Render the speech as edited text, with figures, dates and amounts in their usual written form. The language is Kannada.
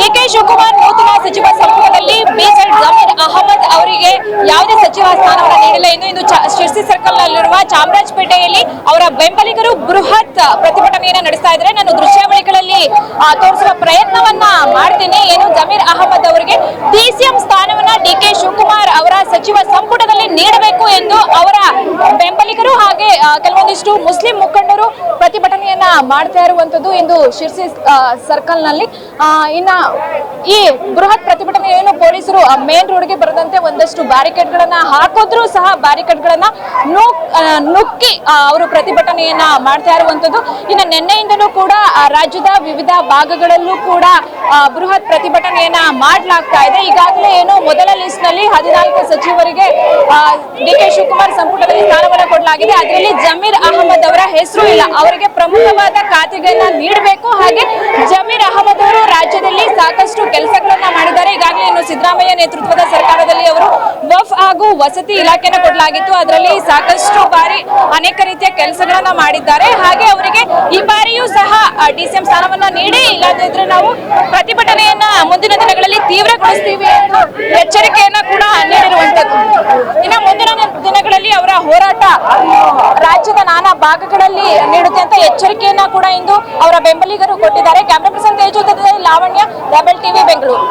ಡಿಕೆ ಶಿವಕುಮಾರ್ ನೂತನ ಸಚಿವ ಸಂಪುಟದಲ್ಲಿ ಬೇಜಾರ್ ಜಮೀರ್ ಅಹಮದ್ ಅವರಿಗೆ ಯಾವುದೇ ಸಚಿವ ಸ್ಥಾನವನ್ನು ನೀಡಿಲ್ಲ ಎಂದು ಇಂದು ಶಿರ್ಸಿ ಸರ್ಕಲ್ ನಲ್ಲಿರುವ ಚಾಮರಾಜಪೇಟೆಯಲ್ಲಿ ಅವರ ಬೆಂಬಲಿಗರು ಬೃಹತ್ ಪ್ರತಿಭಟನೆಯನ್ನು ನಡೆಸ್ತಾ ಇದ್ದಾರೆ. ನಾನು ದೃಶ್ಯಾವಳಿಗಳಲ್ಲಿ ತೋರಿಸುವ ಪ್ರಯತ್ನವನ್ನ ಮಾಡ್ತೀನಿ. ಏನು ಜಮೀರ್ ಅಹಮದ್ ಅವರಿಗೆ ಡಿಸಿಎಂ ಸ್ಥಾನವನ್ನ ಡಿಕೆ ಶಿವಕುಮಾರ್ ಅವರ ಸಚಿವ ಸಂಪುಟದಲ್ಲಿ ನೀಡಬೇಕು ಎಂದು ಅವರ ಬೆಂಬಲಿಗರು ಹಾಗೆ ಕೆಲವೊಂದಿಷ್ಟು ಮುಸ್ಲಿಂ ಮುಖಂಡರು ಪ್ರತಿಭಟನೆಯನ್ನ ಮಾಡ್ತಾ ಇರುವಂತದ್ದು ಇಂದು ಶಿರ್ಸಿ ಸರ್ಕಲ್ ನಲ್ಲಿ. ಇನ್ನ ಈ ಬೃಹತ್ ಪ್ರತಿಭಟನೆಯನ್ನು ಪೊಲೀಸರು ಮೇನ್ ರೋಡ್ಗೆ ಬರದಂತೆ ಒಂದಷ್ಟು ಬ್ಯಾರಿಕೇಡ್ ಗಳನ್ನ ಹಾಕಿದ್ರು ಸಹ ಬ್ಯಾರಿಕೇಡ್ ಗಳನ್ನ ನುಕ್ಕಿ ಅವರು ಪ್ರತಿಭಟನೆಯನ್ನ ಮಾಡ್ತಾ ಇರುವಂತದ್ದು. ಇನ್ನು ನಿನ್ನೆಯಿಂದಲೂ ಕೂಡ ರಾಜ್ಯದ ವಿವಿಧ ಭಾಗಗಳಲ್ಲೂ ಕೂಡ ಬೃಹತ್ ಪ್ರತಿಭಟನೆಯನ್ನ ಮಾಡಲಾಗ್ತಾ ಇದೆ. ಈಗಾಗಲೇ ಏನು ಮೊದಲ ಲಿಸ್ಟ್ ನಲ್ಲಿ 14 ಸಚಿವರಿಗೆ ಡಿಕೆ ಶಿವಕುಮಾರ್ ಸಂಪುಟದಲ್ಲಿ ಸ್ಥಾನವನ್ನು ಕೊಡಲಾಗಿದೆ. ಅದರಲ್ಲಿ ಜಮೀರ್ ಅಹಮದ್ ಅವರ ಹೆಸರು ಇಲ್ಲ. ಅವರಿಗೆ ಪ್ರಮುಖವಾದ ಖಾತೆಗಳನ್ನ ನೀಡಬೇಕು. ಹಾಗೆ ಜಮೀರ್ ಅಹಮದ್ ಅವರು ರಾಜ್ಯದಲ್ಲಿ ಸಾಕಷ್ಟು ಕೆಲಸಗಳನ್ನ ಮಾಡಿದ್ದಾರೆ. ಈಗಾಗಲೇ ಇನ್ನು ಸಿದ್ದರಾಮಯ್ಯ ನೇತೃತ್ವದ ಸರ್ಕಾರದಲ್ಲಿ ಅವರು ವಫ್ ಹಾಗೂ ವಸತಿ ಇಲಾಖೆಯನ್ನು ಕೊಡಲಾಗಿತ್ತು. ಅದರಲ್ಲಿ ಸಾಕಷ್ಟು ಬಾರಿ ಅನೇಕ ರೀತಿಯ ಕೆಲಸಗಳನ್ನ ಮಾಡಿದ್ದಾರೆ. ಹಾಗೆ ಅವರಿಗೆ ಈ ಬಾರಿಯೂ ಸಹ ಡಿಸಿಎಂ ಸ್ಥಾನವನ್ನ ನೀಡಿ, ಇಲ್ಲದಿದ್ರೆ ನಾವು ಪ್ರತಿಭಟನೆಯನ್ನ ಮುಂದಿನ ದಿನಗಳಲ್ಲಿ ತೀವ್ರಗೊಳಿಸ್ತೀವಿ ಎಂದು ಎಚ್ಚರಿಕೆಯನ್ನ ಕೂಡ ನೀಡಿರುವಂತದ್ದು. ಇನ್ನು ಮುಂದಿನ ದಿನಗಳಲ್ಲಿ ಅವರ ಹೋರಾಟ ರಾಜ್ಯದ ನಾನಾ ಭಾಗಗಳಲ್ಲಿ ನೀಡುತ್ತೆ ಅಂತ ಎಚ್ಚರಿಕೆಯನ್ನ ಕೂಡ ಇಂದು ಅವರ ಬೆಂಬಲಿಗರು ಕೊಟ್ಟಿದ್ದಾರೆ. ಕ್ಯಾಮರಾ ಪರ್ಸನ್ ತೇಜು ಜೊತೆ ಲಾವಣ್ಯ, ರೆಬೆಲ್ ಟಿವಿ, ಬೆಂಗಳೂರು.